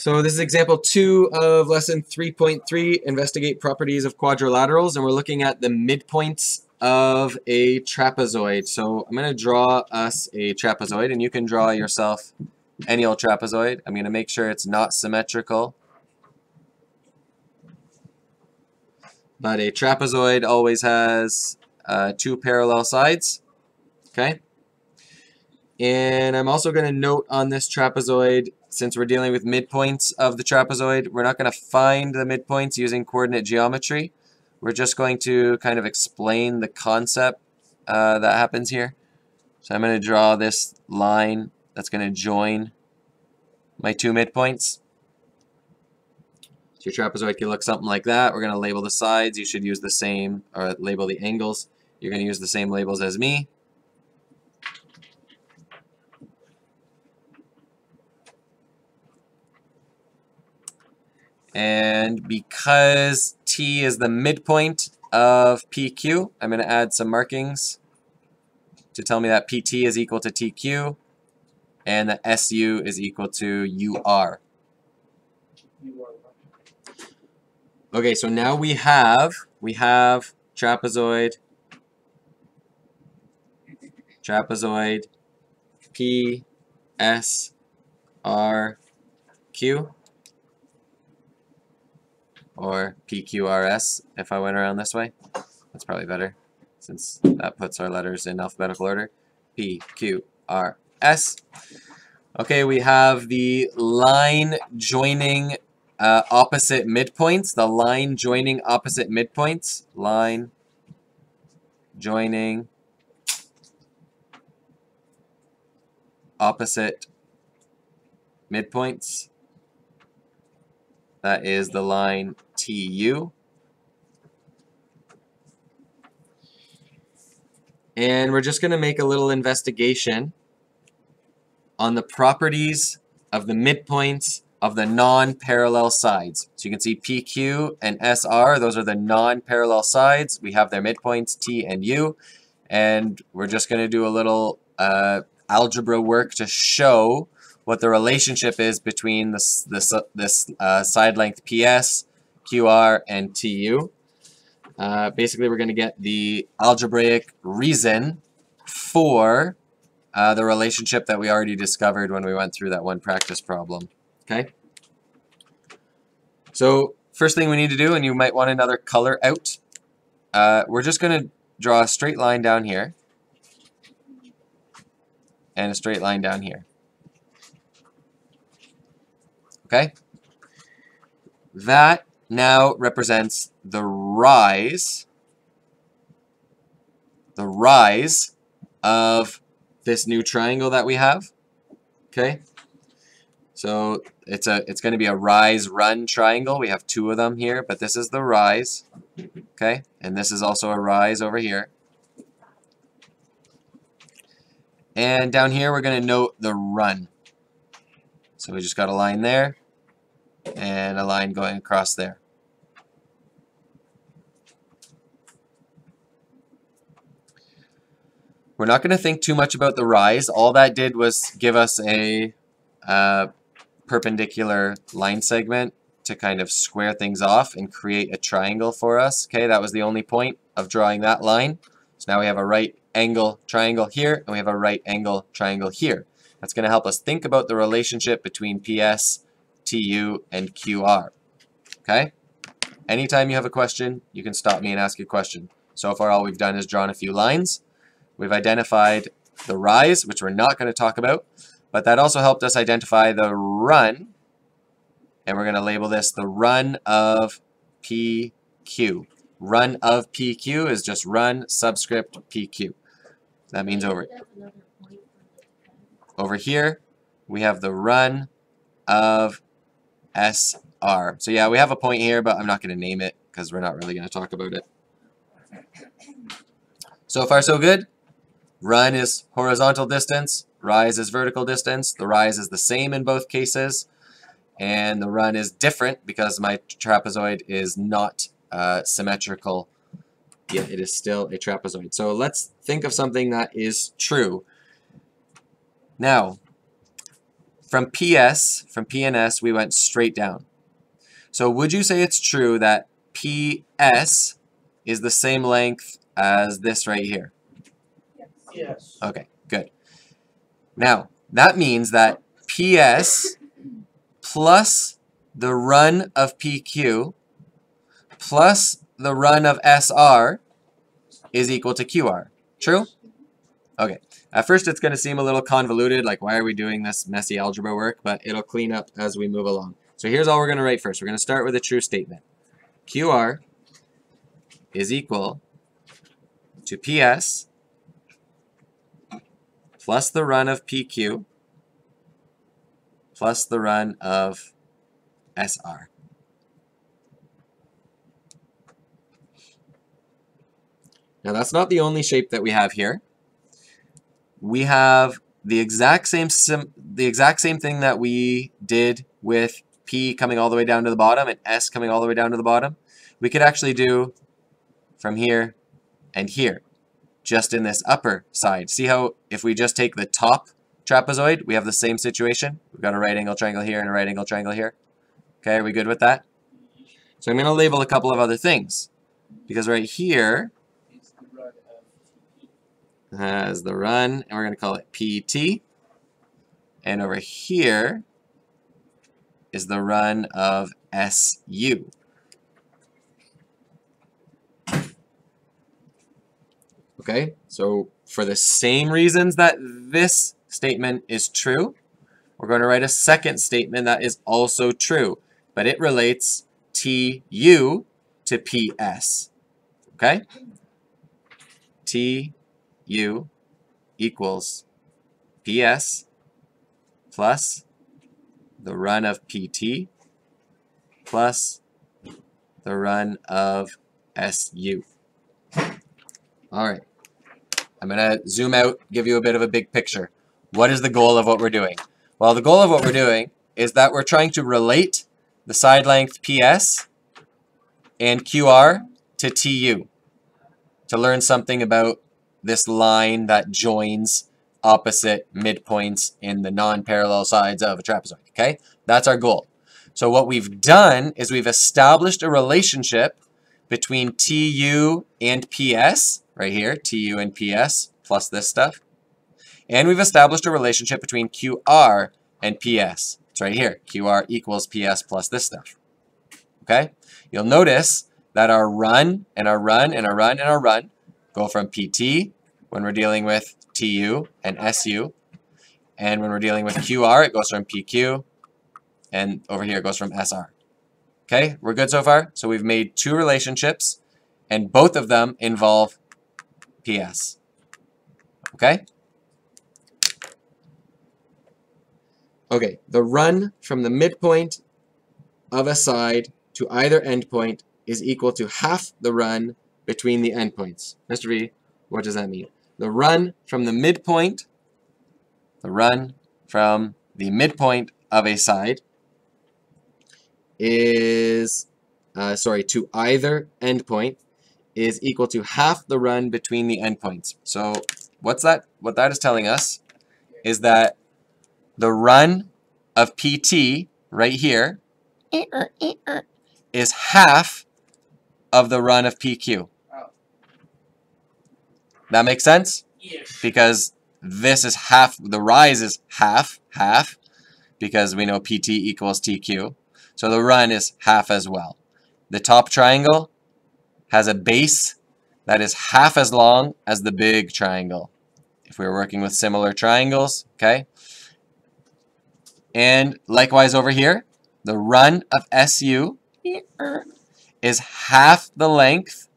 So this is example 2 of lesson 3.3, investigate properties of quadrilaterals, and we're looking at the midpoints of a trapezoid. So I'm going to draw us a trapezoid, and you can draw yourself any old trapezoid. I'm going to make sure it's not symmetrical. But a trapezoid always has two parallel sides, okay? And I'm also going to note on this trapezoid, since we're dealing with midpoints of the trapezoid, we're not going to find the midpoints using coordinate geometry. We're just going to kind of explain the concept that happens here. So I'm going to draw this line that's going to join my two midpoints. So your trapezoid can look something like that. We're going to label the sides. You should use the same, or label the angles. You're going to use the same labels as me. And because T is the midpoint of PQ, I'm going to add some markings to tell me that PT is equal to TQ and that SU is equal to UR. Okay, so now we have trapezoid, P, S, R, Q. Or PQRS if I went around this way. That's probably better since that puts our letters in alphabetical order. PQRS. Okay, we have the line joining opposite midpoints. The line joining opposite midpoints. Line joining opposite midpoints. That is the line TU. And we're just going to make a little investigation on the properties of the midpoints of the non-parallel sides. So you can see PQ and SR, those are the non-parallel sides. We have their midpoints, T and U. And we're just going to do a little algebra work to show what the relationship is between this side length PS, QR, and TU. Basically, we're going to get the algebraic reason for the relationship that we already discovered when we went through that one practice problem. Okay? So, first thing we need to do, and you might want another color out, we're just going to draw a straight line down here and a straight line down here. Okay? That now represents the rise of this new triangle that we have. Okay? So it's going to be a rise-run triangle. We have two of them here, but this is the rise. Okay? And this is also a rise over here. And down here we're going to note the run. So we just got a line there and a line going across there. We're not going to think too much about the rise. All that did was give us a perpendicular line segment to kind of square things off and create a triangle for us. Okay, that was the only point of drawing that line. So now we have a right angle triangle here and we have a right angle triangle here. That's going to help us think about the relationship between PS, TU, and QR. Okay? Anytime you have a question, you can stop me and ask a question. So far, all we've done is drawn a few lines. We've identified the rise, which we're not going to talk about, but that also helped us identify the run, and we're going to label this the run of PQ. Run of PQ is just run subscript PQ. That means over here, we have the run of SR. So yeah, we have a point here, but I'm not going to name it because we're not really going to talk about it. So far, so good. Run is horizontal distance. Rise is vertical distance. The rise is the same in both cases. And the run is different because my trapezoid is not symmetrical, yet it is still a trapezoid. So let's think of something that is true. Now, from PS, from P and S, we went straight down. So would you say it's true that PS is the same length as this right here? Yes. Okay, good. Now, that means that PS plus the run of PQ plus the run of SR is equal to QR. True? Okay. At first it's going to seem a little convoluted, like why are we doing this messy algebra work, but it'll clean up as we move along. So here's all we're going to write first. We're going to start with a true statement. QR is equal to PS plus the run of PQ plus the run of SR. Now that's not the only shape that we have here. We have the exact same thing that we did with P coming all the way down to the bottom and S coming all the way down to the bottom. We could actually do from here and here, just in this upper side. See how if we just take the top trapezoid, we have the same situation? We've got a right angle triangle here and a right angle triangle here. Okay, are we good with that? So I'm going to label a couple of other things. Because right here has the run, and we're going to call it PT. And over here is the run of SU. Okay, so for the same reasons that this statement is true, we're going to write a second statement that is also true, but it relates TU to PS. Okay? TU equals PS plus the run of PT plus the run of SU. All right. I'm going to zoom out, give you a bit of a big picture. What is the goal of what we're doing? Well, the goal of what we're doing is that we're trying to relate the side length PS and QR to TU to learn something about this line that joins opposite midpoints in the non-parallel sides of a trapezoid. Okay? That's our goal. So what we've done is we've established a relationship between TU and PS, right here, TU and PS, plus this stuff. And we've established a relationship between QR and PS. It's right here, QR equals PS plus this stuff. Okay? You'll notice that our run and our run and our run and our run go from PT when we're dealing with TU and SU. And when we're dealing with QR, it goes from PQ. And over here, it goes from SR. Okay, we're good so far? So we've made two relationships, and both of them involve PS. Okay? Okay, the run from the midpoint of a side to either endpoint is equal to half the run between the endpoints. Mr. V, what does that mean? The run from the midpoint of a side is, to either endpoint is equal to half the run between the endpoints. So what that is telling us is that the run of PT right here is half of the run of PQ. That makes sense? Yes. Because this is half, the rise is half, because we know PT equals TQ. So the run is half as well. The top triangle has a base that is half as long as the big triangle, if we were working with similar triangles, okay? And likewise over here, the run of SU is half the length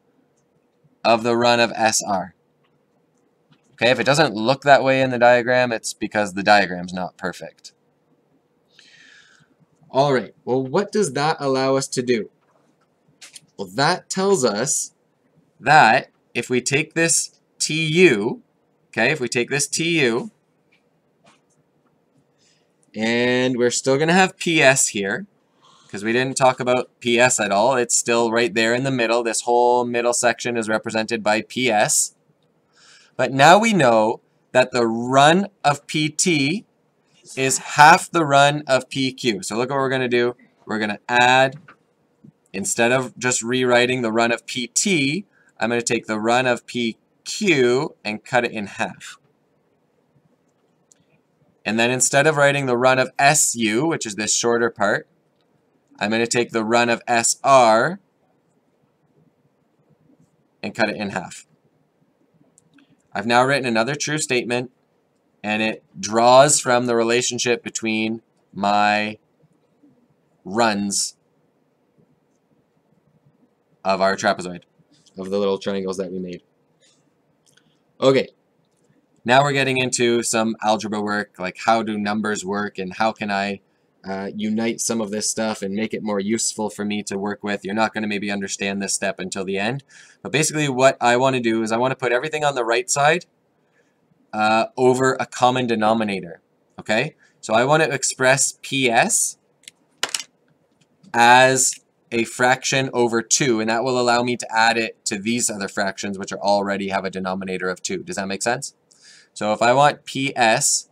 of the run of SR. Okay, if it doesn't look that way in the diagram, it's because the diagram's not perfect. All right, well, what does that allow us to do? Well, that tells us that if we take this TU, okay, if we take this TU, and we're still going to have PS here, because we didn't talk about PS at all. It's still right there in the middle. This whole middle section is represented by PS. But now we know that the run of PT is half the run of PQ. So look what we're going to do. We're going to add, instead of just rewriting the run of PT, I'm going to take the run of PQ and cut it in half. And then instead of writing the run of SU, which is this shorter part, I'm going to take the run of SR and cut it in half. I've now written another true statement, and it draws from the relationship between my runs of our trapezoid, of the little triangles that we made. Okay, now we're getting into some algebra work, like how do numbers work and how can I unite some of this stuff and make it more useful for me to work with. You're not going to maybe understand this step until the end. But basically what I want to do is I want to put everything on the right side over a common denominator. Okay? So I want to express PS as a fraction over 2, and that will allow me to add it to these other fractions which are already have a denominator of 2. Does that make sense? So if I want PS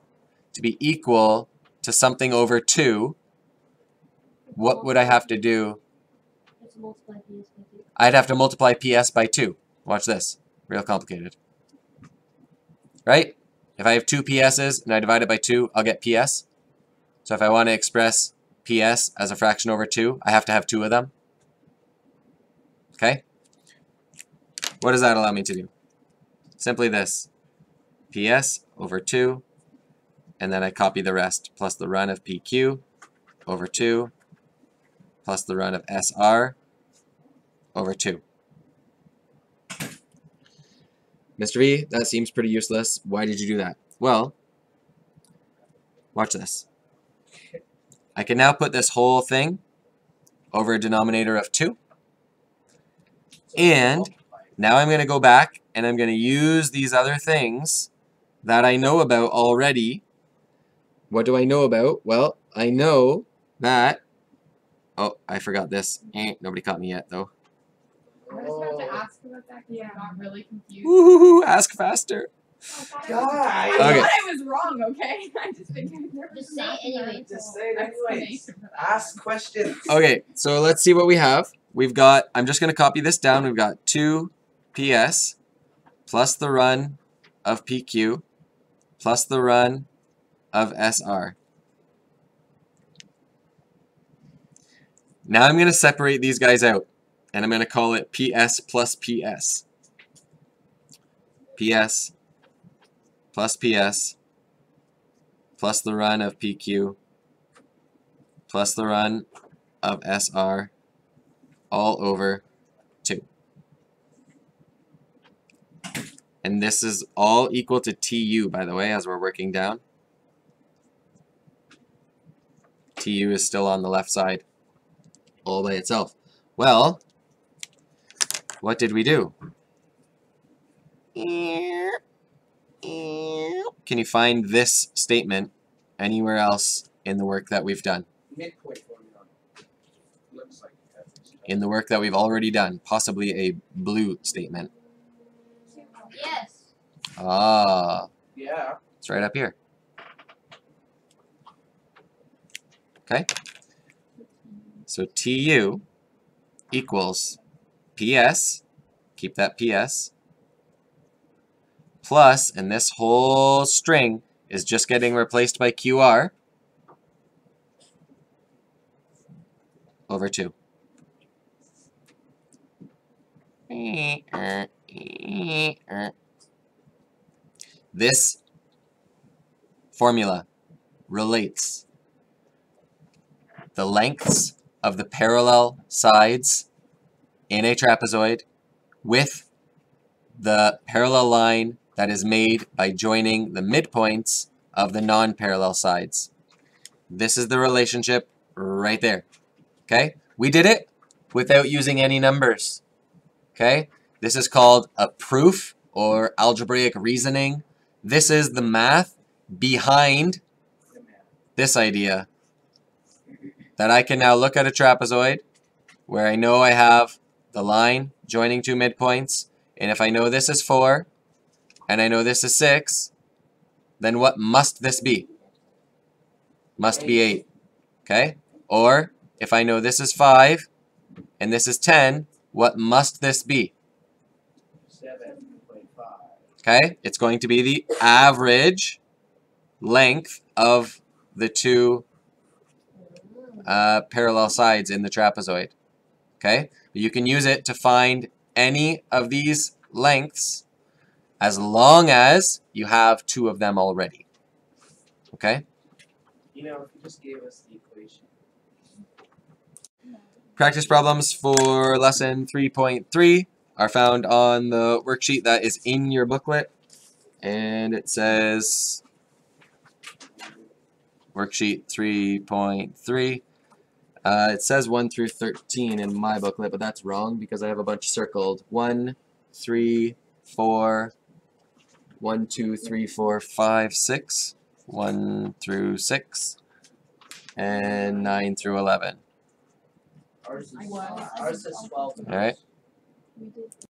to be equal to something over 2, what would I have to do? I'd have to multiply PS by 2. Watch this. Real complicated. Right? If I have 2 PS's and I divide it by 2, I'll get PS. So if I want to express PS as a fraction over 2, I have to have 2 of them. Okay? What does that allow me to do? Simply this. PS over 2, and then I copy the rest, plus the run of PQ over 2, plus the run of SR over 2. Mr. V, that seems pretty useless. Why did you do that? Well, watch this. I can now put this whole thing over a denominator of 2. And now I'm going to go back and I'm going to use these other things that I know about already. What do I know about? Well, I know that... Oh, I forgot this. Nobody caught me yet, though. I was about to ask about that because I got really confused. Woohoo! Ask faster. Guys! I Okay. thought I was wrong, okay? I just think I've never Just say it anyway. Just say it anyways. Ask questions. Okay, so let's see what we have. We've got, I'm just going to copy this down. We've got 2 PS plus the run of PQ plus the run of SR. Now I'm going to separate these guys out, and I'm going to call it PS plus PS. PS plus PS plus the run of PQ plus the run of SR all over 2. And this is all equal to TU, by the way, as we're working down. TU is still on the left side, all by itself. Well, what did we do? Can you find this statement anywhere else in the work that we've done? Midpoint formula. Looks like that. In the work that we've already done, possibly a blue statement. Yes. Ah, Yeah. it's right up here. Okay? So TU equals PS, keep that PS, plus, and this whole string is just getting replaced by QR, over 2. This formula relates the lengths of the parallel sides in a trapezoid with the parallel line that is made by joining the midpoints of the non-parallel sides. This is the relationship right there. Okay? We did it without using any numbers. Okay? This is called a proof or algebraic reasoning. This is the math behind this idea. That I can now look at a trapezoid where I know I have the line joining 2 midpoints, and if I know this is 4 and I know this is 6, then what must this be? Must be 8. Okay? Or, if I know this is 5 and this is 10, what must this be? 7.5. Okay? It's going to be the average length of the two parallel sides in the trapezoid. Okay? You can use it to find any of these lengths as long as you have 2 of them already. Okay? You know, if you just gave us the equation. Practice problems for lesson 3.3 are found on the worksheet that is in your booklet. And it says worksheet 3.3. It says 1 through 13 in my booklet, but that's wrong because I have a bunch circled. 1, 3, 4, 1, 2, 3, 4, 5, 6, 1 through 6, and 9 through 11. Ours is 12. All right.